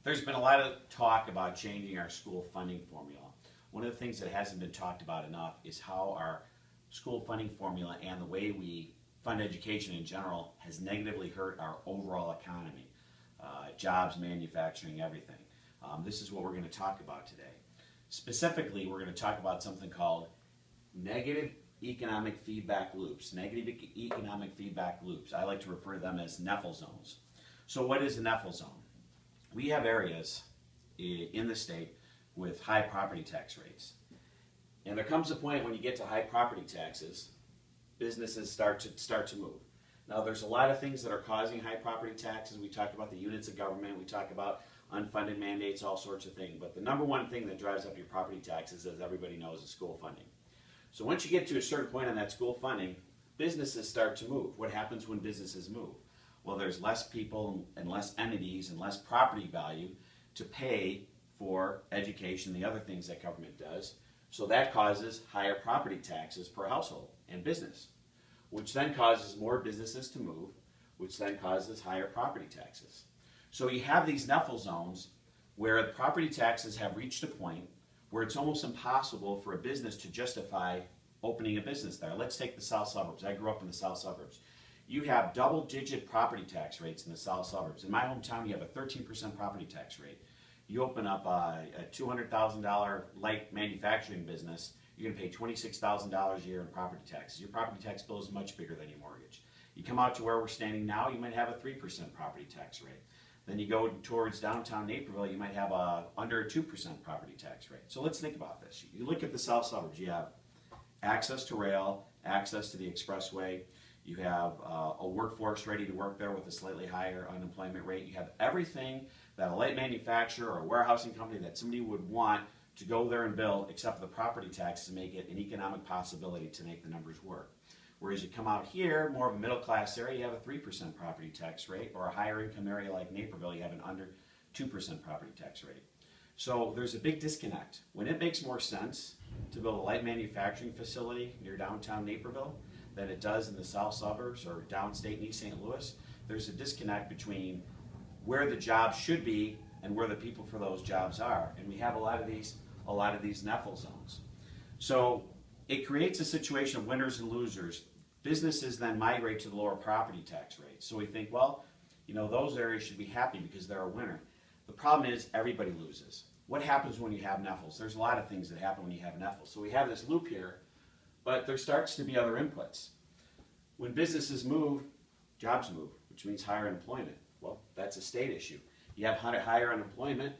There's been a lot of talk about changing our school funding formula. One of the things that hasn't been talked about enough is how our school funding formula and the way we fund education in general has negatively hurt our overall economy. Jobs, manufacturing, everything. This is what we're going to talk about today. Specifically, we're going to talk about something called negative economic feedback loops. Negative economic feedback loops. I like to refer to them as NEFL zones. So what is a NEFL zone? We have areas in the state with high property tax rates. And there comes a point when you get to high property taxes, businesses start to move. Now there's a lot of things that are causing high property taxes. We talk about the units of government, we talk about unfunded mandates, all sorts of things. But the number one thing that drives up your property taxes, as everybody knows, is school funding. So once you get to a certain point on that school funding, businesses start to move. What happens when businesses move? Well, there's less people and less entities and less property value to pay for education, the other things that government does. So that causes higher property taxes per household and business, which then causes more businesses to move, which then causes higher property taxes. So you have these NEFL zones where the property taxes have reached a point where it's almost impossible for a business to justify opening a business there. Let's take the south suburbs. I grew up in the south suburbs. You have double-digit property tax rates in the south suburbs. In my hometown, you have a 13% property tax rate. You open up a $200,000 light manufacturing business, you're going to pay $26,000 a year in property taxes. Your property tax bill is much bigger than your mortgage. You come out to where we're standing now, you might have a 3% property tax rate. Then you go towards downtown Naperville, you might have under a 2% property tax rate. So let's think about this. You look at the south suburbs, you have access to rail, access to the expressway, you have a workforce ready to work there with a slightly higher unemployment rate. You have everything that a light manufacturer or a warehousing company that somebody would want to go there and build, except the property taxes make it an economic possibility to make the numbers work. Whereas you come out here, more of a middle class area, you have a 3% property tax rate, or a higher income area like Naperville, you have an under 2% property tax rate. So there's a big disconnect. When it makes more sense to build a light manufacturing facility near downtown Naperville than it does in the south suburbs or downstate in East St. Louis, there's a disconnect between where the jobs should be and where the people for those jobs are. And we have a lot of these NEFL zones. So it creates a situation of winners and losers. Businesses then migrate to the lower property tax rates. So we think, well, you know, those areas should be happy because they're a winner. The problem is everybody loses. What happens when you have NEFLs? There's a lot of things that happen when you have NEFLs. So we have this loop here, but there starts to be other inputs. When businesses move, jobs move, which means higher employment. Well, that's a state issue. You have higher unemployment,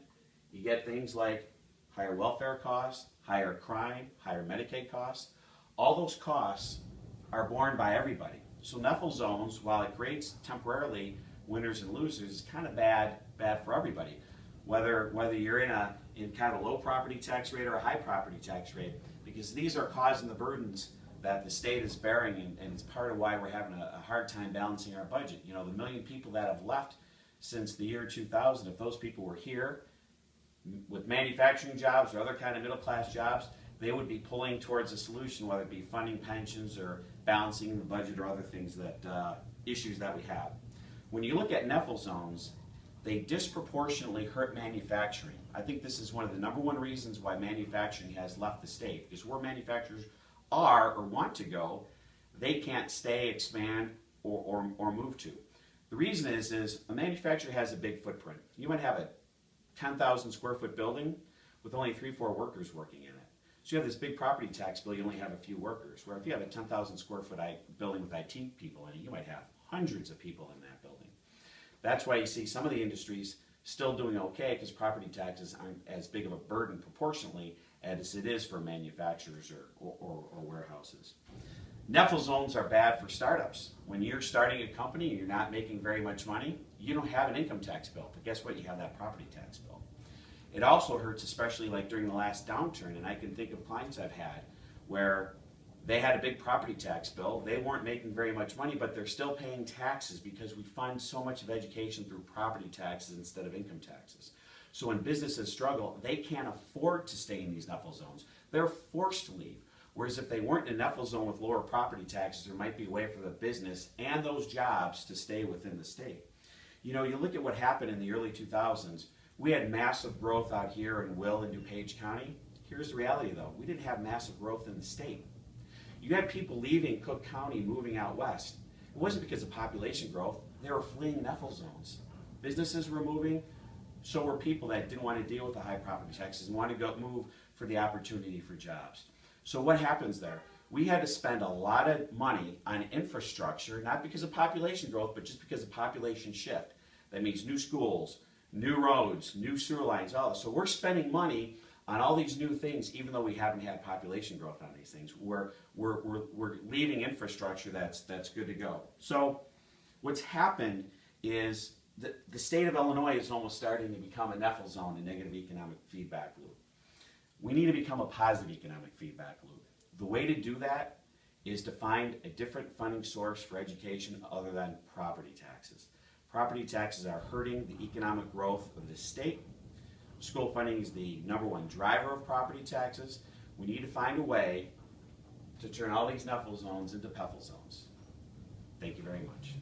you get things like higher welfare costs, higher crime, higher Medicaid costs. All those costs are borne by everybody. So NEFL zones, while it creates temporarily winners and losers, is kind of bad for everybody. Whether you're in kind of a low property tax rate or a high property tax rate, because these are causing the burdens that the state is bearing, and it's part of why we're having a hard time balancing our budget. You know, the million people that have left since the year 2000, if those people were here with manufacturing jobs or other kind of middle class jobs, they would be pulling towards a solution, whether it be funding pensions or balancing the budget or other things that issues that we have. When you look at NEFL zones, they disproportionately hurt manufacturing. I think this is one of the number one reasons why manufacturing has left the state, because where manufacturers are or want to go, they can't stay, expand, or move to. The reason is a manufacturer has a big footprint. You might have a 10,000 square foot building with only 3-4 workers working in it. So you have this big property tax bill, you only have a few workers. Where if you have a 10,000 square foot building with IT people in it, you might have hundreds of people in that building. That's why you see some of the industries still doing okay, because property taxes aren't as big of a burden proportionally as it is for manufacturers or warehouses. NEFL zones are bad for startups. When you're starting a company and you're not making very much money, you don't have an income tax bill. But guess what? You have that property tax bill. It also hurts, especially like during the last downturn, and I can think of clients I've had where they had a big property tax bill. They weren't making very much money, but they're still paying taxes because we fund so much of education through property taxes instead of income taxes. So when businesses struggle, they can't afford to stay in these NEFL zones. They're forced to leave. Whereas if they weren't in a NEFL zone with lower property taxes, there might be a way for the business and those jobs to stay within the state. You know, you look at what happened in the early 2000s We had massive growth out here in Will and DuPage County. Here's the reality though, we didn't have massive growth in the state. You had people leaving Cook County, moving out west. It wasn't because of population growth, they were fleeing NEFL zones. Businesses were moving, so were people that didn't want to deal with the high property taxes and wanted to go move for the opportunity for jobs. So what happens there? We had to spend a lot of money on infrastructure, not because of population growth, but just because of population shift. That means new schools, new roads, new sewer lines, all this. So we're spending money on all these new things, even though we haven't had population growth on these things. We're leaving infrastructure that's good to go. So what's happened is the state of Illinois is almost starting to become a NEFL zone, a negative economic feedback loop. We need to become a positive economic feedback loop. The way to do that is to find a different funding source for education other than property taxes. Property taxes are hurting the economic growth of the state. School funding is the #1 driver of property taxes. We need to find a way to turn all these NEFL zones into PEFL zones. Thank you very much.